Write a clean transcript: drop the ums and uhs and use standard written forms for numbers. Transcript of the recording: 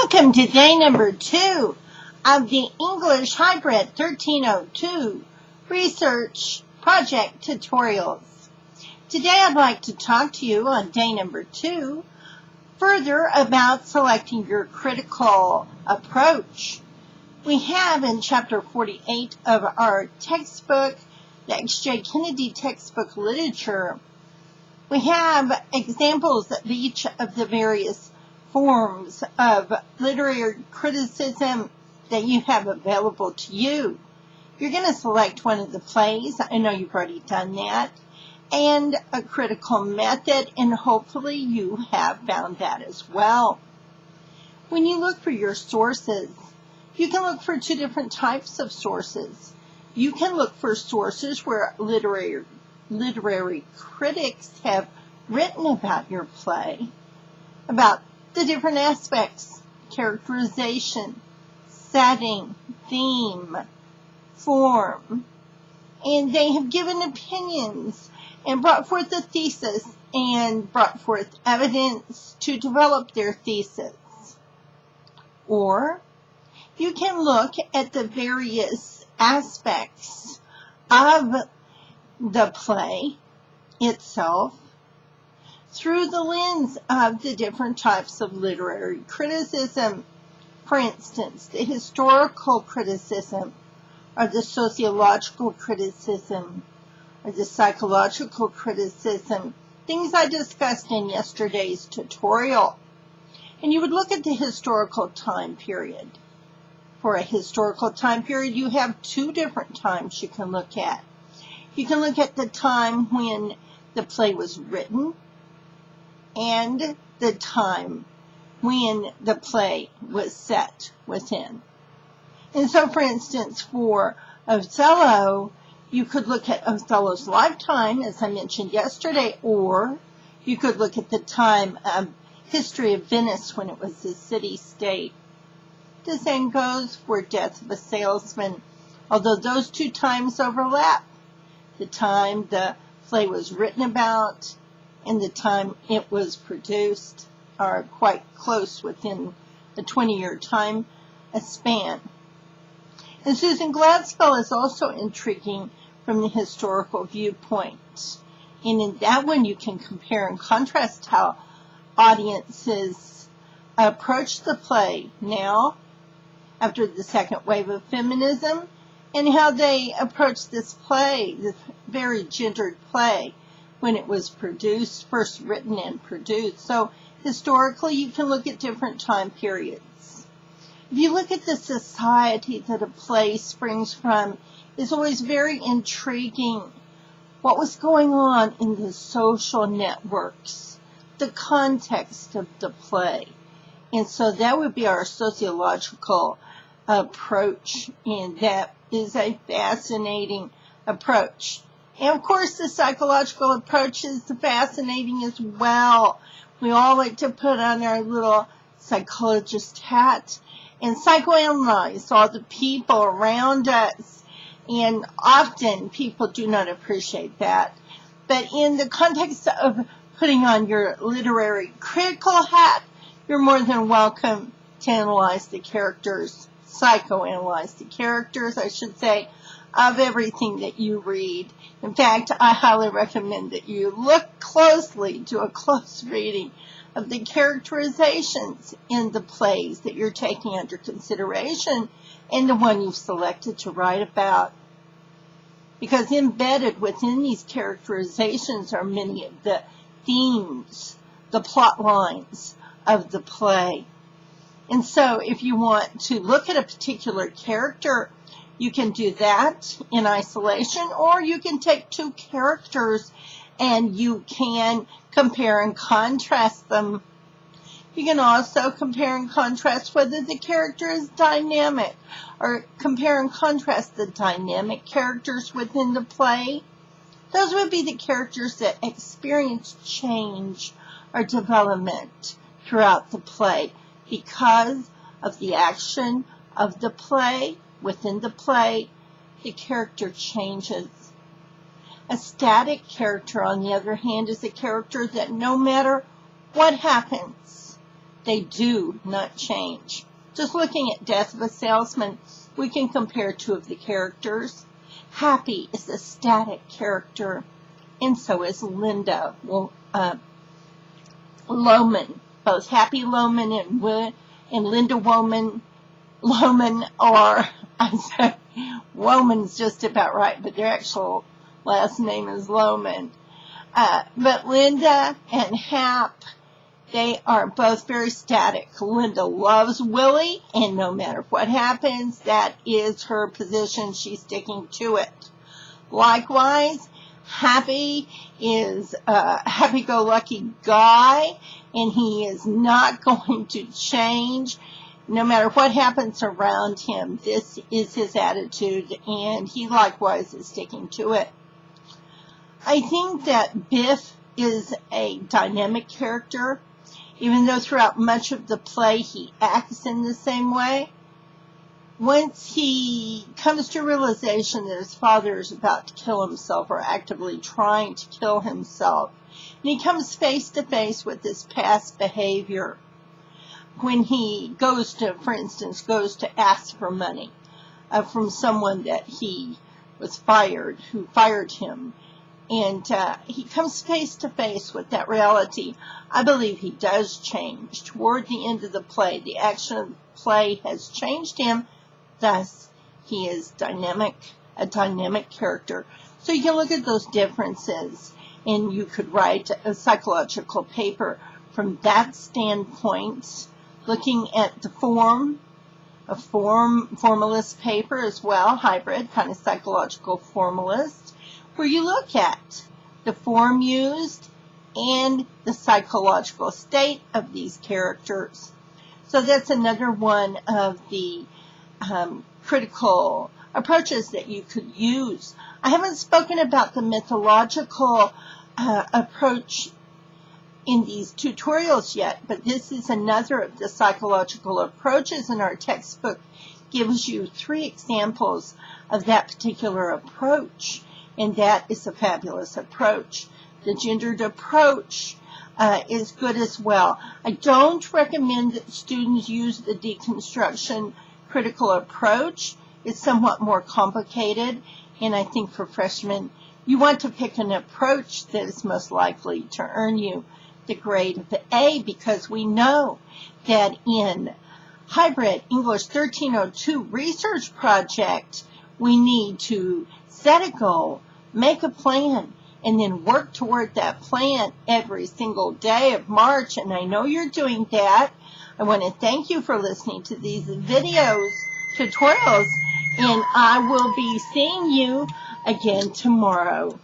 Welcome to day number 2 of the English Hybrid 1302 Research Project Tutorials. Today I'd like to talk to you on day number 2 further about selecting your critical approach. We have in chapter 48 of our textbook, the X.J. Kennedy textbook literature, we have examples of each of the various forms of literary criticism that you have available to you. You're going to select one of the plays. I know you've already done that. And a critical method, and hopefully you have found that as well. When you look for your sources, you can look for 2 different types of sources. You can look for sources where literary critics have written about your play, about the different aspects, characterization, setting, theme, form, and they have given opinions and brought forth a thesis and brought forth evidence to develop their thesis. Or you can look at the various aspects of the play itself through the lens of the different types of literary criticism. For instance, the historical criticism, or the sociological criticism, or the psychological criticism, things I discussed in yesterday's tutorial. And you would look at the historical time period. For a historical time period, you have 2 different times you can look at. You can look at the time when the play was written and the time when the play was set within. And so, for instance, for Othello, you could look at Othello's lifetime, as I mentioned yesterday, or you could look at the time of History of Venice when it was a city-state. The same goes for Death of a Salesman, although those 2 times overlap. The time the play was written about and the time it was produced are quite close within a 20-year time span. And Susan Gladspell is also intriguing from the historical viewpoint. And in that one, you can compare and contrast how audiences approach the play now, after the second wave of feminism, and how they approach this play, this very gendered play, when it was produced, first written and produced. So historically, you can look at different time periods. If you look at the society that a play springs from, it's always very intriguing. What was going on in the social networks, the context of the play. And so that would be our sociological approach, and that is a fascinating approach. And of course, the psychological approach is fascinating as well. We all like to put on our little psychologist hat and psychoanalyze all the people around us. And often people do not appreciate that. But in the context of putting on your literary critical hat, you're more than welcome to analyze the characters, psychoanalyze the characters, I should say, of everything that you read. In fact, I highly recommend that you look closely, do a close reading of the characterizations in the plays that you're taking under consideration and the one you've selected to write about. Because embedded within these characterizations are many of the themes, the plot lines of the play. And so if you want to look at a particular character, you can do that in isolation, or you can take 2 characters and you can compare and contrast them. You can also compare and contrast whether the character is dynamic, or compare and contrast the dynamic characters within the play. Those would be the characters that experience change or development throughout the play because of the action of the play. Within the play, the character changes. A static character, on the other hand, is a character that no matter what happens, They do not change. Just looking at Death of a Salesman, we can compare two of the characters. Happy is a static character, and so is Linda Lohman. Both Happy Lohman and Linda Lohman are, I said, Woman's just about right, but their actual last name is Lohman. But Linda and Hap, they are both very static. Linda loves Willie, and no matter what happens, that is her position. She's sticking to it. Likewise, Happy is a happy-go-lucky guy, and he is not going to change. No matter what happens around him, this is his attitude, and he likewise is sticking to it. I think that Biff is a dynamic character, even though throughout much of the play he acts in the same way. Once he comes to realization that his father is about to kill himself or actively trying to kill himself, and he comes face to face with his past behavior, when he goes to, for instance, ask for money from someone that he was fired, who fired him, and he comes face to face with that reality, I believe he does change. Toward the end of the play, the action of the play has changed him, thus he is a dynamic character. So you can look at those differences, and you could write a psychological paper from that standpoint, looking at the form, a formalist paper as well, hybrid, kind of psychological formalist, where you look at the form used and the psychological state of these characters. So that's another one of the critical approaches that you could use. I haven't spoken about the mythological approach in these tutorials yet, but this is another of the psychological approaches, and our textbook gives you 3 examples of that particular approach, and that is a fabulous approach. The gendered approach is good as well. I don't recommend that students use the deconstruction critical approach. It's somewhat more complicated, and I think for freshmen, you want to pick an approach that is most likely to earn you the grade of A, because we know that in Hybrid English 1302 research project, we need to set a goal, make a plan, and then work toward that plan every single day of March, and I know you're doing that. I want to thank you for listening to these tutorials, and I will be seeing you again tomorrow.